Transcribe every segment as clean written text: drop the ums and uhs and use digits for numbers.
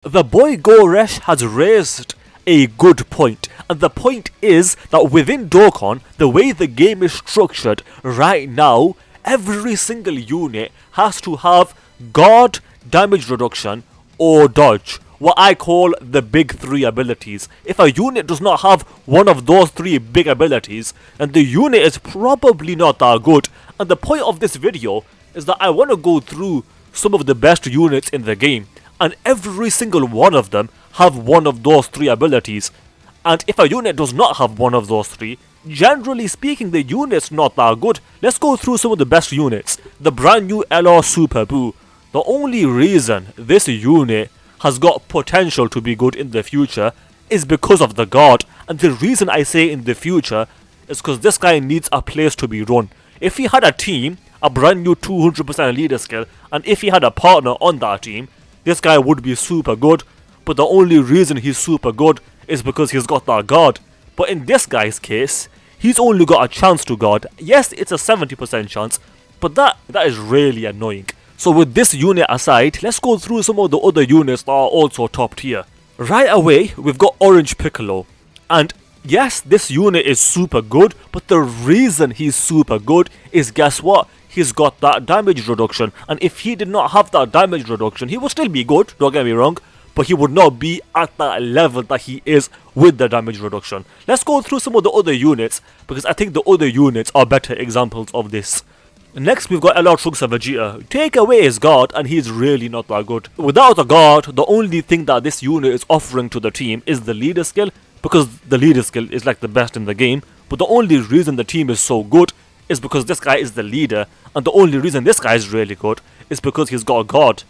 The boy Goresh has raised a good point, and the point is that within Dokkan, the way the game is structured right now, every single unit has to have guard, damage reduction, or dodge, what I call the big three abilities. If a unit does not have one of those three big abilities, then the unit is probably not that good. And the point of this video is that I want to go through some of the best units in the game, and every single one of them have one of those three abilities. And if a unit does not have one of those three, generally speaking the unit's not that good. Let's go through some of the best units. The brand new LR Super Boo. The only reason this unit has got potential to be good in the future is because of the guard, and the reason I say in the future is because this guy needs a place to be run. If he had a team, a brand new 200% leader skill, and if he had a partner on that team, this guy would be super good, but the only reason he's super good is because he's got that guard. But in this guy's case, he's only got a chance to guard. Yes, it's a 70% chance, but that is really annoying. So with this unit aside, let's go through some of the other units that are also top tier. Right away, we've got Orange Piccolo. And yes, this unit is super good, but the reason he's super good is, guess what? He's got that damage reduction, and if he did not have that damage reduction, he would still be good, don't get me wrong, but he would not be at that level that he is with the damage reduction. Let's go through some of the other units, because I think the other units are better examples of this. Next, we've got LR Trunks and Vegeta. Take away his guard and he's really not that good. Without a guard, the only thing that this unit is offering to the team is the leader skill, because the leader skill is like the best in the game, but the only reason the team is so good is because this guy is the leader, and the only reason this guy is really good is because he's got a guard.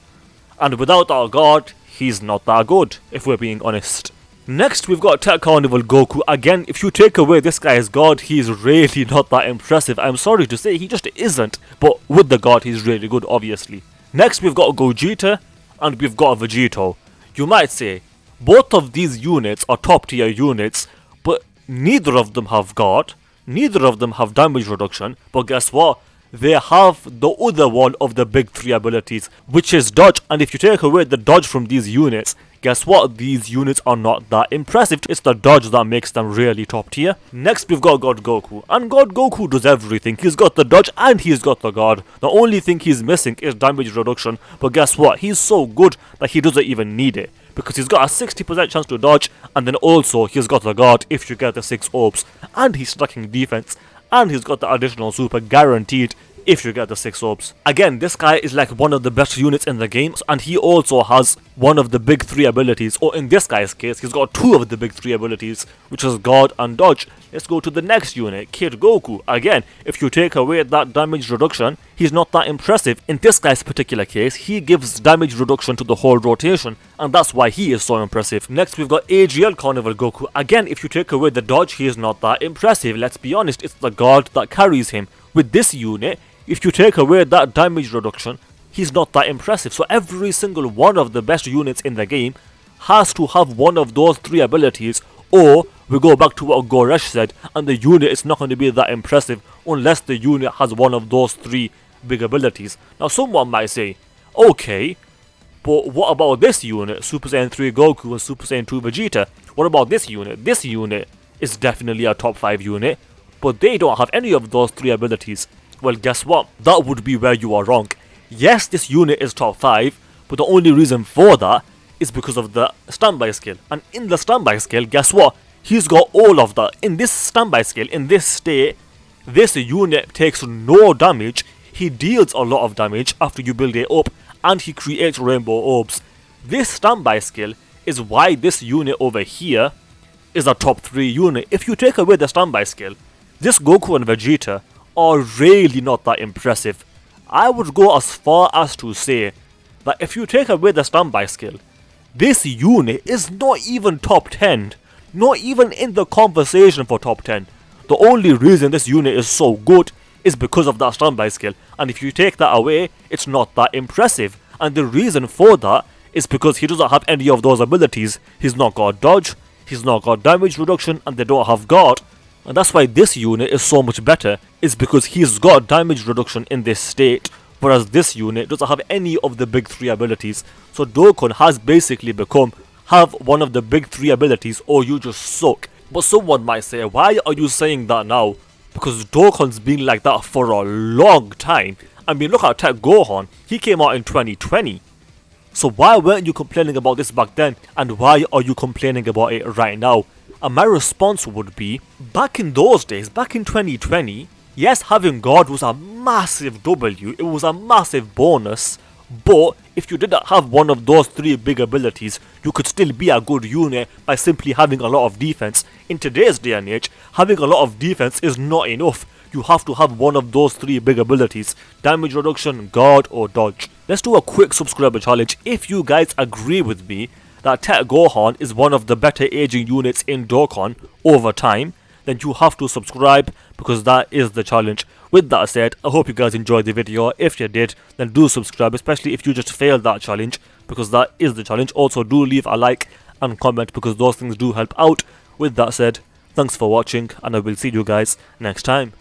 And without our guard, he's not that good, if we're being honest. Next, we've got Tech Carnival Goku. Again, if you take away this guy's guard, he's really not that impressive. I'm sorry to say, he just isn't. But with the guard, he's really good, obviously. Next, we've got Gogeta, and we've got Vegito. You might say, both of these units are top tier units, but neither of them have guard. Neither of them have damage reduction, but guess what? They have the other one of the big three abilities, which is dodge. And if you take away the dodge from these units, guess what? These units are not that impressive. It's the dodge that makes them really top tier. Next, we've got God Goku. And God Goku does everything. He's got the dodge and he's got the guard. The only thing he's missing is damage reduction. But guess what? He's so good that he doesn't even need it, because he's got a 60% chance to dodge, and then also he's got the guard if you get the 6 orbs, and he's stacking defense, and he's got the additional super guaranteed if you get the 6 orbs. Again, this guy is like one of the best units in the game, and he also has one of the big three abilities, or in this guy's case, he's got two of the big three abilities, which is guard and dodge. Let's go to the next unit, Kid Goku. Again, if you take away that damage reduction, he's not that impressive. In this guy's particular case, he gives damage reduction to the whole rotation, and that's why he is so impressive. Next, we've got AGL Carnival Goku. Again, if you take away the dodge, he is not that impressive. Let's be honest, it's the guard that carries him. With this unit, if you take away that damage reduction, he's not that impressive. So every single one of the best units in the game has to have one of those three abilities, or we go back to what Goresh said, and the unit is not going to be that impressive unless the unit has one of those three big abilities. Now someone might say, okay, but what about this unit, Super Saiyan 3 Goku and Super Saiyan 2 Vegeta? What about this unit? This unit is definitely a top 5 unit, but they don't have any of those three abilities. Well, guess what? That would be where you are wrong. Yes, this unit is top 5, but the only reason for that is because of the standby skill. And in the standby skill, guess what? He's got all of that. In this standby skill, in this state, this unit takes no damage. He deals a lot of damage after you build it up, and he creates rainbow orbs. This standby skill is why this unit over here is a top 3 unit. If you take away the standby skill, this Goku and Vegeta are really not that impressive. I would go as far as to say that if you take away the standby skill, this unit is not even top 10. Not even in the conversation for top 10. The only reason this unit is so good is because of that standby skill. And if you take that away, it's not that impressive. And the reason for that is because he doesn't have any of those abilities. He's not got dodge, he's not got damage reduction, and they don't have guard. And that's why this unit is so much better, is because he's got damage reduction in this state, whereas this unit doesn't have any of the big 3 abilities. So Dokkan has basically become have one of the big 3 abilities or you just suck. But someone might say, why are you saying that now? Because Dokkan's been like that for a long time. I mean, look at Tech Gohan, he came out in 2020. So why weren't you complaining about this back then, and why are you complaining about it right now? And my response would be, back in those days, back in 2020, yes, having God was a massive W, it was a massive bonus, but if you didn't have one of those 3 big abilities, you could still be a good unit by simply having a lot of defense. In today's day and age, having a lot of defense is not enough. You have to have one of those 3 big abilities: damage reduction, guard, or dodge. Let's do a quick subscriber challenge. If you guys agree with me that Tech Gohan is one of the better aging units in Dokkan over time, then you have to subscribe, because that is the challenge. With that said, I hope you guys enjoyed the video. If you did, then do subscribe, especially if you just failed that challenge, because that is the challenge. Also, do leave a like and comment, because those things do help out. With that said, thanks for watching, and I will see you guys next time.